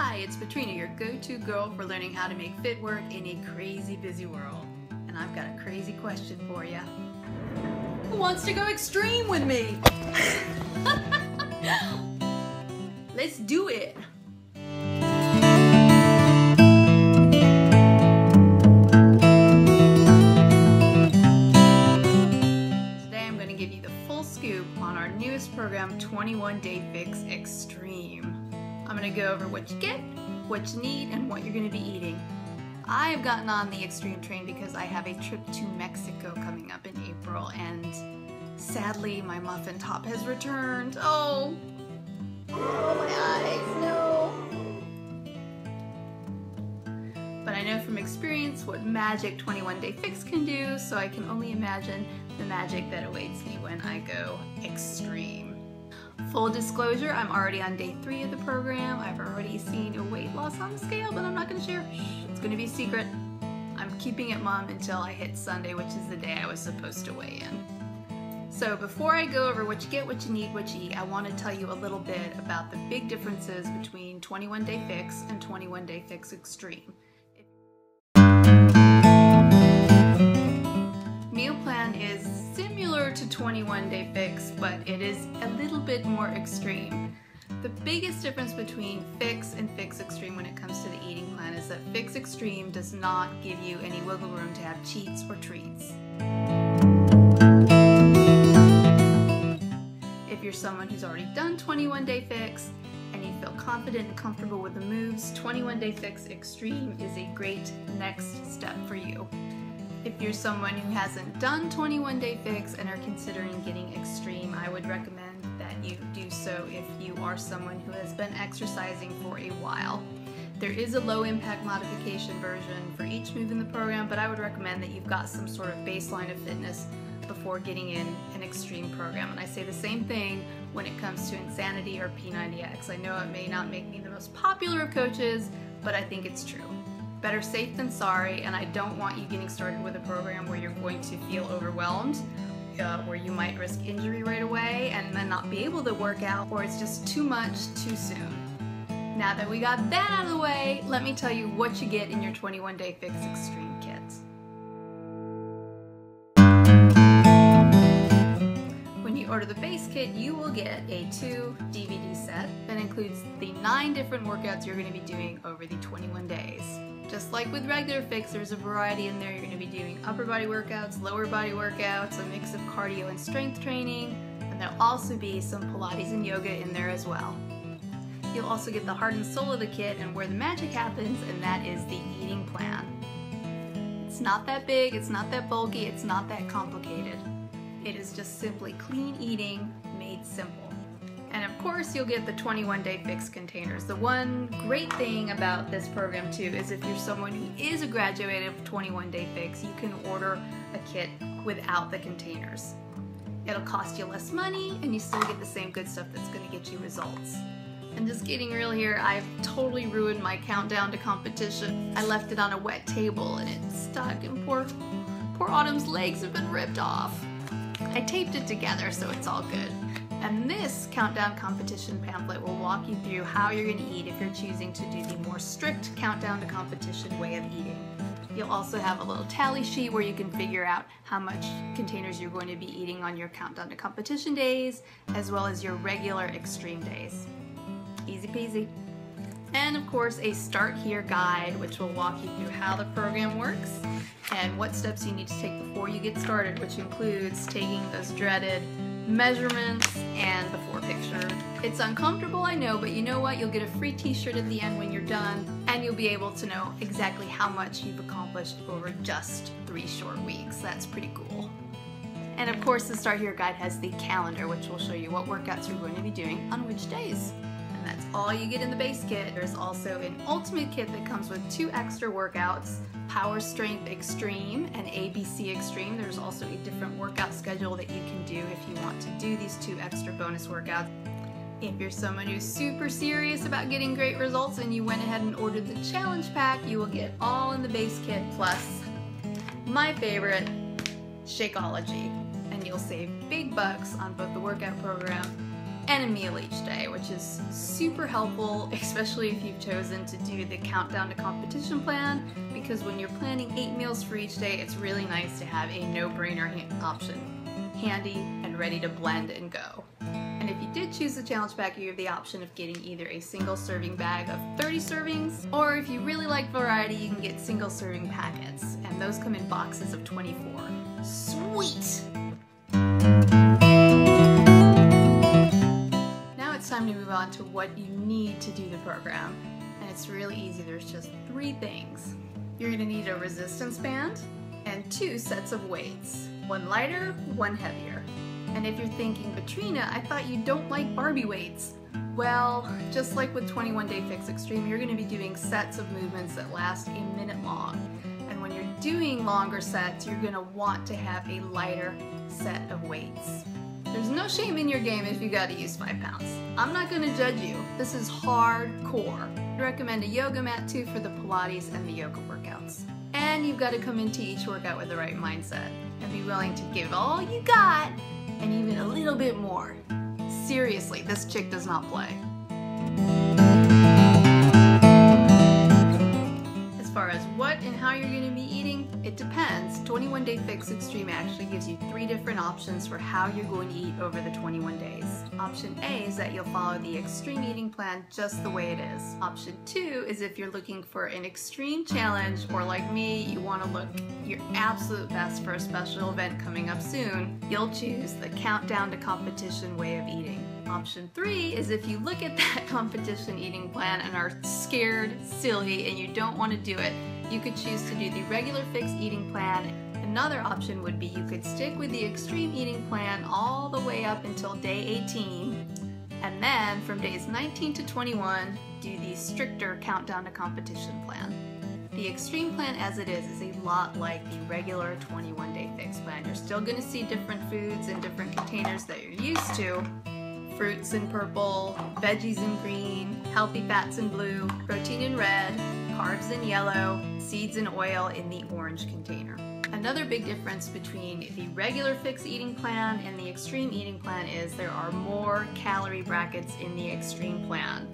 Hi, it's Patrina, your go-to girl for learning how to make fit work in a crazy busy world. And I've got a crazy question for you. Who wants to go extreme with me? Let's do it! Today I'm going to give you the full scoop on our newest program, 21 Day Fix Extreme. I'm going to go over what you get, what you need, and what you're going to be eating. I have gotten on the extreme train because I have a trip to Mexico coming up in April, and sadly my muffin top has returned. Oh my eyes, no. But I know from experience what magic 21 Day Fix can do, so I can only imagine the magic that awaits me when I go extreme. Full disclosure, I'm already on day 3 of the program. I've already seen a weight loss on the scale, but I'm not going to share. It's going to be a secret. I'm keeping it mum until I hit Sunday, which is the day I was supposed to weigh in. So before I go over what you get, what you need, what you eat, I want to tell you a little bit about the big differences between 21 Day Fix and 21 Day Fix Extreme. Meal plan is similar to 21 Day Fix, but it is a little bit more extreme. The biggest difference between Fix and Fix Extreme when it comes to the eating plan is that Fix Extreme does not give you any wiggle room to have cheats or treats. If you're someone who's already done 21 Day Fix and you feel confident and comfortable with the moves, 21 Day Fix Extreme is a great next step for you. If you're someone who hasn't done 21 Day Fix and are considering getting extreme, I would recommend that you do so if you are someone who has been exercising for a while. There is a low impact modification version for each move in the program, but I would recommend that you've got some sort of baseline of fitness before getting in an extreme program. And I say the same thing when it comes to Insanity or P90X. I know it may not make me the most popular of coaches, but I think it's true. Better safe than sorry, and I don't want you getting started with a program where you're going to feel overwhelmed, where you might risk injury right away and then not be able to work out, or it's just too much too soon. Now that we got that out of the way, let me tell you what you get in your 21 Day Fix Extreme kit. When you order the base kit, you will get a 2 DVD set that includes the 9 different workouts you're going to be doing over the 21 days. Just like with regular Fix, there's a variety in there. You're going to be doing upper body workouts, lower body workouts, a mix of cardio and strength training, and there'll also be some Pilates and yoga in there as well. You'll also get the heart and soul of the kit and where the magic happens, and that is the eating plan. It's not that big, it's not that bulky, it's not that complicated. It is just simply clean eating made simple. And of course you'll get the 21 Day Fix containers. The one great thing about this program too is if you're someone who is a graduate of 21 Day Fix, you can order a kit without the containers. It'll cost you less money and you still get the same good stuff that's going to get you results. And just getting real here, I've totally ruined my countdown to competition. I left it on a wet table and it stuck, and poor Autumn's legs have been ripped off. I taped it together so it's all good. And this countdown competition pamphlet will walk you through how you're going to eat if you're choosing to do the more strict countdown to competition way of eating. You'll also have a little tally sheet where you can figure out how much containers you're going to be eating on your countdown to competition days, as well as your regular extreme days. Easy peasy. And of course a Start Here guide, which will walk you through how the program works and what steps you need to take before you get started, which includes taking those dreaded measurements and before picture. It's uncomfortable, I know, but you know what? You'll get a free t-shirt at the end when you're done, and you'll be able to know exactly how much you've accomplished over just 3 short weeks. That's pretty cool. And of course the Start Here guide has the calendar, which will show you what workouts you're going to be doing on which days. And that's all you get in the base kit. There's also an ultimate kit that comes with 2 extra workouts, Power Strength Extreme and ABC Extreme. There's also a different workout schedule that you can do if you want to do these 2 extra bonus workouts. If you're someone who's super serious about getting great results and you went ahead and ordered the challenge pack, you will get all in the base kit plus my favorite, Shakeology. And you'll save big bucks on both the workout program and a meal each day, which is super helpful, especially if you've chosen to do the countdown to competition plan, because when you're planning 8 meals for each day, it's really nice to have a no-brainer option handy and ready to blend and go. And if you did choose the challenge pack, you have the option of getting either a single serving bag of 30 servings, or if you really like variety, you can get single serving packets, and those come in boxes of 24. Sweet! Now it's time to move on to what you need to do the program, and it's really easy. There's just 3 things. You're going to need a resistance band and 2 sets of weights, 1 lighter, 1 heavier. And if you're thinking, Patrina, I thought you don't like Barbie weights. Well, just like with 21 Day Fix Extreme, you're going to be doing sets of movements that last a minute long. And when you're doing longer sets, you're going to want to have a lighter set of weights. There's no shame in your game if you got to use 5 pounds. I'm not going to judge you. This is hardcore. I recommend a yoga mat too for the Pilates and the yoga workouts. And you've got to come into each workout with the right mindset and be willing to give all you got and even a little bit more. Seriously, this chick does not play. As far as what and how you're going to be eating, it depends. 21 Day Fix Extreme actually gives you 3 different options for how you're going to eat over the 21 days. Option A is that you'll follow the extreme eating plan just the way it is. Option 2 is if you're looking for an extreme challenge, or like me, you want to look your absolute best for a special event coming up soon, you'll choose the countdown to competition way of eating. Option 3 is if you look at that competition eating plan and are scared, silly, and you don't want to do it, you could choose to do the regular fix eating plan. Another option would be you could stick with the extreme eating plan all the way up until day 18, and then from days 19 to 21, do the stricter countdown to competition plan. The extreme plan as it is a lot like the regular 21 Day Fix plan. You're still going to see different foods in different containers that you're used to. Fruits in purple, veggies in green, healthy fats in blue, protein in red, carbs in yellow, seeds and oil in the orange container. Another big difference between the regular fix eating plan and the extreme eating plan is there are more calorie brackets in the extreme plan.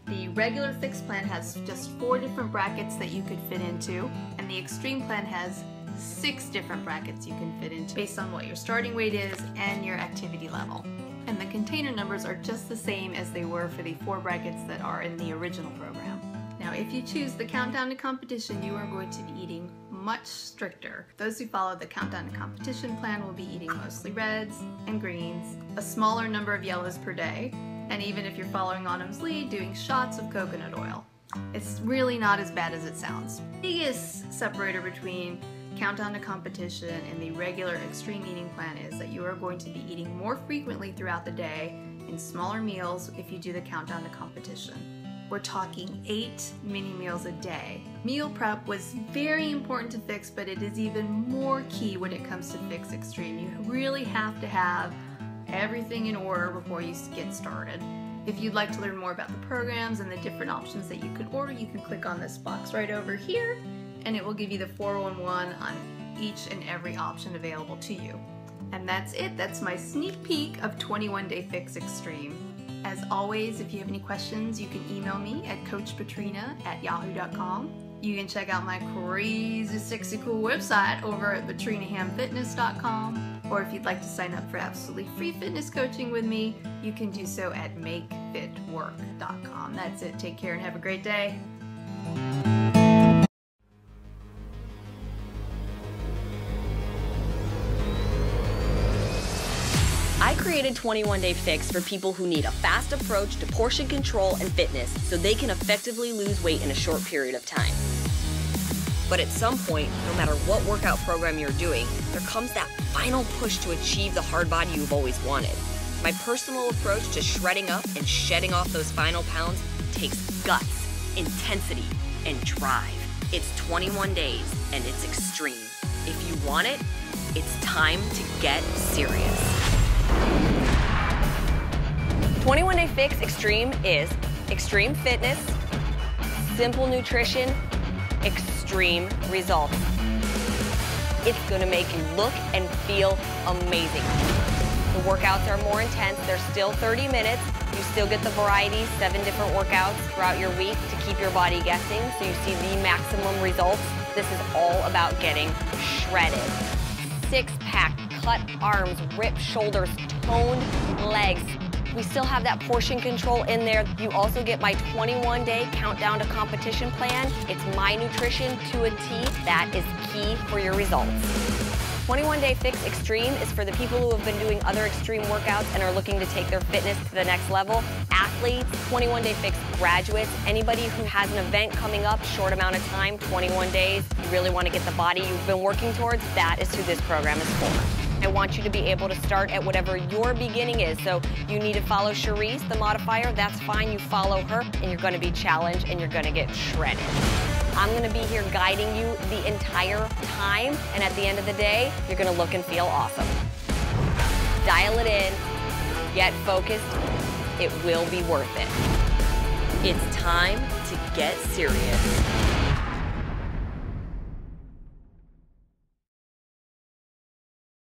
The regular fix plan has just 4 different brackets that you could fit into, and the extreme plan has 6 different brackets you can fit into based on what your starting weight is and your activity level. And the container numbers are just the same as they were for the 4 brackets that are in the original program. Now, if you choose the countdown to competition, you are going to be eating much stricter. Those who follow the countdown to competition plan will be eating mostly reds and greens, a smaller number of yellows per day, and even if you're following Autumn's lead, doing shots of coconut oil. It's really not as bad as it sounds. The biggest separator between countdown to competition and the regular extreme eating plan is that you are going to be eating more frequently throughout the day in smaller meals if you do the countdown to competition. We're talking 8 mini meals a day. Meal prep was very important to Fix, but it is even more key when it comes to Fix Extreme. You really have to have everything in order before you get started. If you'd like to learn more about the programs and the different options that you could order, you can click on this box right over here, and it will give you the 411 on each and every option available to you. And that's it. That's my sneak peek of 21 Day Fix Extreme. As always, if you have any questions, you can email me at coachpatrina@yahoo.com. You can check out my crazy, sexy, cool website over at patrinahamfitness.com. Or if you'd like to sign up for absolutely free fitness coaching with me, you can do so at makefitwork.com. That's it. Take care and have a great day. I created 21 Day Fix for people who need a fast approach to portion control and fitness so they can effectively lose weight in a short period of time. But at some point, no matter what workout program you're doing, there comes that final push to achieve the hard body you've always wanted. My personal approach to shredding up and shedding off those final pounds takes guts, intensity, and drive. It's 21 days and it's extreme. If you want it, it's time to get serious. 21 Day Fix Extreme is extreme fitness, simple nutrition, extreme results. It's gonna make you look and feel amazing. The workouts are more intense. They're still 30 minutes. You still get the variety, 7 different workouts throughout your week to keep your body guessing so you see the maximum results. This is all about getting shredded. 6-pack, cut arms, ripped shoulders, toned legs. We still have that portion control in there. You also get my 21-day countdown to competition plan. It's my nutrition to a T. That is key for your results. 21-Day Fix Extreme is for the people who have been doing other extreme workouts and are looking to take their fitness to the next level. Athletes, 21-Day Fix graduates, anybody who has an event coming up, short amount of time, 21 days, you really want to get the body you've been working towards, that is who this program is for. I want you to be able to start at whatever your beginning is. So you need to follow Cherise, the modifier, that's fine. You follow her and you're going to be challenged and you're going to get shredded. I'm going to be here guiding you the entire time, and at the end of the day, you're going to look and feel awesome. Dial it in, get focused, it will be worth it. It's time to get serious.